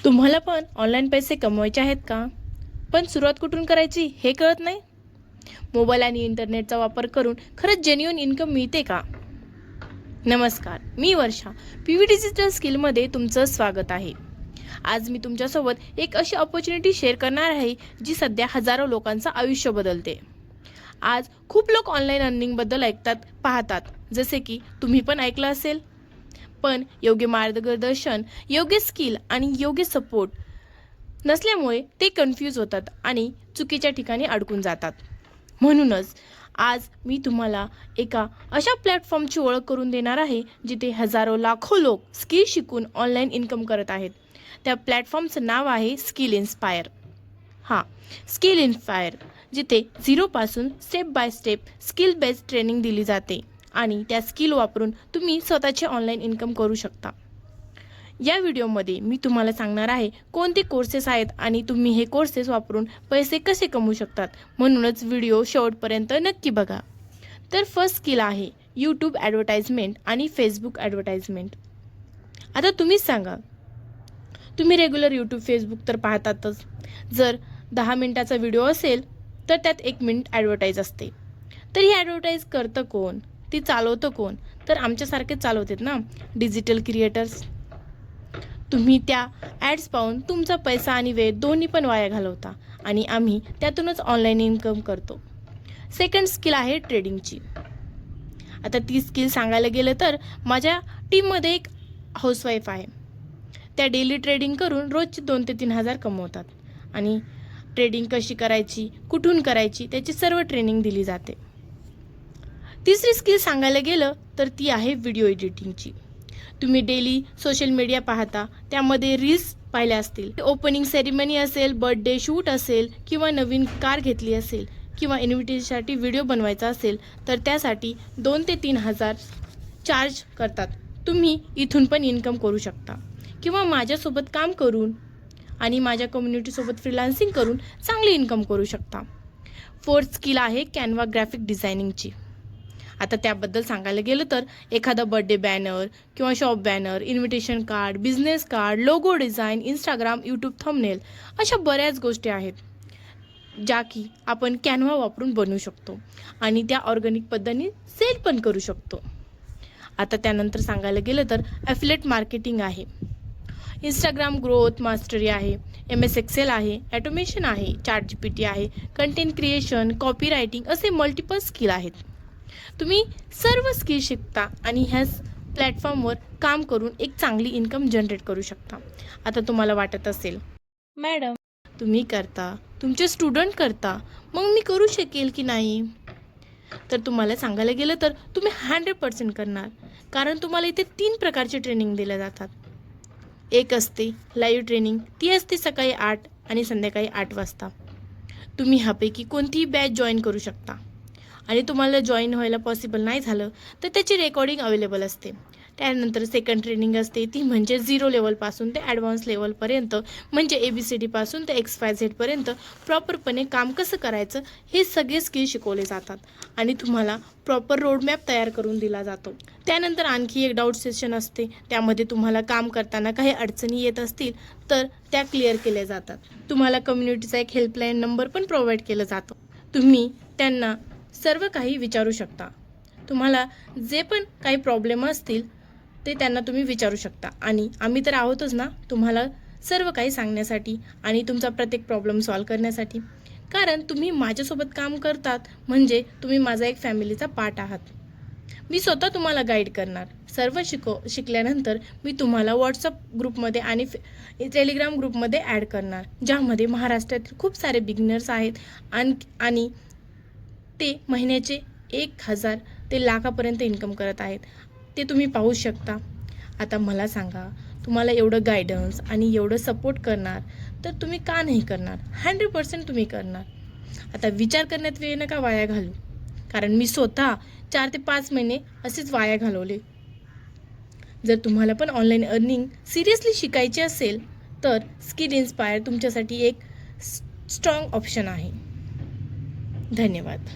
तुम्हाला पण ऑनलाईन पैसे कमवायचे आहेत का? पण सुरुवात कुठून करायची हे कळत नाही? मोबाईल आणि इंटरनेटचा वापर करून खरंच जेन्युइन इन्कम मिळते का? नमस्कार, मी वर्षा. PV डिजिटल स्किलमध्ये तुमचं स्वागत आहे. आज मी तुमच्यासोबत एक अशी अपॉर्च्युनिटी शेअर करणार आहे जी सध्या हजारो लोकांचं आयुष्य बदलते. आज खूप लोक ऑनलाईन अर्निंगबद्दल ऐकतात, पाहतात, जसे की तुम्ही पण ऐकलं असेल. पण योग्य मार्गदर्शन, योग्य स्किल आणि योग्य सपोर्ट नसल्यामुळे ते कन्फ्यूज होतात आणि चुकीच्या ठिकाणी अडकून जातात. म्हणूनच आज मी तुम्हाला एका अशा प्लॅटफॉर्मची ओळख करून देणार आहे जिथे हजारो लाखो लोक स्किल शिकून ऑनलाईन इन्कम करत आहेत. त्या प्लॅटफॉर्मचं नाव आहे स्किल इन्स्पायर. स्किल इन्स्पायर, जिथे झिरोपासून step by step skill based training दिली जाते आणि त्या स्किल वापरून तुम्ही स्वतःचे ऑनलाईन इन्कम करू शकता. या व्हिडिओमध्ये मी तुम्हाला सांगणार आहे कोणते कोर्सेस आहेत आणि तुम्ही हे कोर्सेस वापरून पैसे कसे कमवू शकतात. म्हणूनच व्हिडिओ शेवटपर्यंत नक्की बघा. तर फर्स्ट स्किल आहे यूट्यूब ॲडव्हर्टाइजमेंट आणि फेसबुक ॲडव्हर्टाइजमेंट. आता तुम्हीच सांगा, तुम्ही रेग्युलर यूट्यूब फेसबुक तर पाहतातच. जर 10 मिनिटाचा व्हिडिओ असेल तर त्यात 1 मिनिट ॲडव्हर्टाईज असते. तर ही ॲडव्हर्टाईज करतं कोण? ती चालवतं कोण? तर आमच्यासारखेच चालवतात ना, डिजिटल क्रिएटर्स. तुम्ही त्या ॲड्स पाहून तुमचा पैसा आणि वेळ दोन्ही पण वाया घालवता आणि आम्ही त्यातूनच ऑनलाईन इन्कम करतो. सेकंड स्किल आहे ट्रेडिंगची. आता ती स्किल सांगायला गेलं तर माझ्या टीममध्ये एक हाऊसवाईफ आहे. त्या डेली ट्रेडिंग करून रोजचे 2 ते 3 हजार कमवतात आणि ट्रेडिंग कशी करायची, कुठून करायची, त्याची सर्व ट्रेनिंग दिली जाते. तिसरी स्किल सांगायला गेलं तर ती आहे व्हिडिओ एडिटिंगची. तुम्ही डेली सोशल मीडिया पाहता, त्यामध्ये रील्स पाहिल्या असतील. ओपनिंग सेरेमनी असेल, बर्थडे शूट असेल किंवा नवीन कार घेतली असेल किंवा इन्व्हिटेशनसाठी व्हिडिओ बनवायचा असेल तर त्यासाठी 2 ते 3 हजार चार्ज करतात. तुम्ही इथून पण इन्कम करू शकता किंवा माझ्यासोबत काम करून आणि माझ्या कम्युनिटीसोबत फ्रीलान्सिंग करून चांगली इन्कम करू शकता. फोर्थ स्किल आहे कॅनवा ग्राफिक डिझायनिंगची. आता त्याबद्दल सांगायला गेलं तर एखादा बर्थडे बॅनर किंवा shop banner, invitation card, business card, logo design, Instagram, YouTube thumbnail अशा बऱ्याच गोष्टी आहेत ज्या की आपण कॅनवा वापरून बनवू शकतो आणि त्या ऑर्गॅनिक पद्धतीने सेल पण करू शकतो. आता त्यानंतर सांगायला गेलं तर ॲफिलिएट मार्केटिंग आहे, इंस्टाग्राम ग्रोथ मास्टरी आहे, MS एक्सेल आहे, ॲटोमेशन आहे, ChatGPT आहे, कंटेंट क्रिएशन, कॉपी रायटिंग असे मल्टिपल स्किल आहेत. तुम्ही सर्व स्किल शिकता आणि ह्याच प्लॅटफॉर्मवर काम करून एक चांगली इन्कम जनरेट करू शकता. आता तुम्हाला वाटत असेल, मॅडम तुम्ही करता, तुमचे स्टुडंट करता, मग मी करू शकेल की नाही? तर तुम्हाला सांगायला गेलं तर तुम्ही 100% करणार, कारण तुम्हाला इथे 3 प्रकारचे ट्रेनिंग दिल्या जातात. एक असते लाईव्ह ट्रेनिंग, ती असते सकाळी 8 आणि संध्याकाळी 8 वाजता. तुम्ही ह्यापैकी कोणतीही बॅच जॉईन करू शकता आणि तुम्हाला जॉईन व्हायला पॉसिबल नाही झालं तर त्याची रेकॉर्डिंग अवेलेबल असते. त्यानंतर सेकंड ट्रेनिंग असते, ती म्हणजे 0 लेवलपासून ते ॲडव्हान्स लेवलपर्यंत, म्हणजे ABCDपासून ते XYZ प्रॉपरपणे काम कसं करायचं हे सगळे स्किल शिकवले जातात आणि तुम्हाला प्रॉपर रोडमॅप तयार करून दिला जातो. त्यानंतर आणखी एक डाऊट सेशन असते, त्यामध्ये तुम्हाला काम करताना काही अडचणी येत असतील तर त्या क्लिअर केल्या जातात. तुम्हाला कम्युनिटीचा एक हेल्पलाईन नंबर पण प्रोव्हाइड केला जातो. तुम्ही त्यांना सर्व काही विचारू शकता. तुम्हाला जे पण काही प्रॉब्लेम असतील ते त्यांना तुम्ही विचारू शकता आणि आम्ही तर आहोतच ना तुम्हाला सर्व काही सांगण्यासाठी आणि तुमचा प्रत्येक प्रॉब्लेम सॉल्व करण्यासाठी. कारण तुम्ही माझ्यासोबत काम करतात म्हणजे तुम्ही माझा एक फॅमिलीचा पार्ट आहात. मी स्वतः तुम्हाला गाईड करणार. सर्व शिकल्यानंतर मी तुम्हाला व्हॉट्सअप ग्रुपमध्ये आणि टेलिग्राम ग्रुपमध्ये ॲड करणार, ज्यामध्ये महाराष्ट्रातील खूप सारे बिगिनर्स आहेत आणि ते महिन्याचे 1000 ते लाखापर्यंत इन्कम करत आहेत. ते तुम्ही पाहू शकता. आता मला सांगा, तुम्हाला एवढं गायडन्स आणि एवढं सपोर्ट करणार तर तुम्ही का नाही करणार? 100% तुम्ही करणार. आता विचार करण्यात वेळ नका वाया घालू, कारण मी स्वतः 4 ते 5 महिने असेच वाया घालवले. जर तुम्हाला पण ऑनलाईन अर्निंग सिरियसली शिकायची असेल तर स्किल इन्स्पायर तुमच्यासाठी एक स्ट्रॉंग ऑप्शन आहे. धन्यवाद.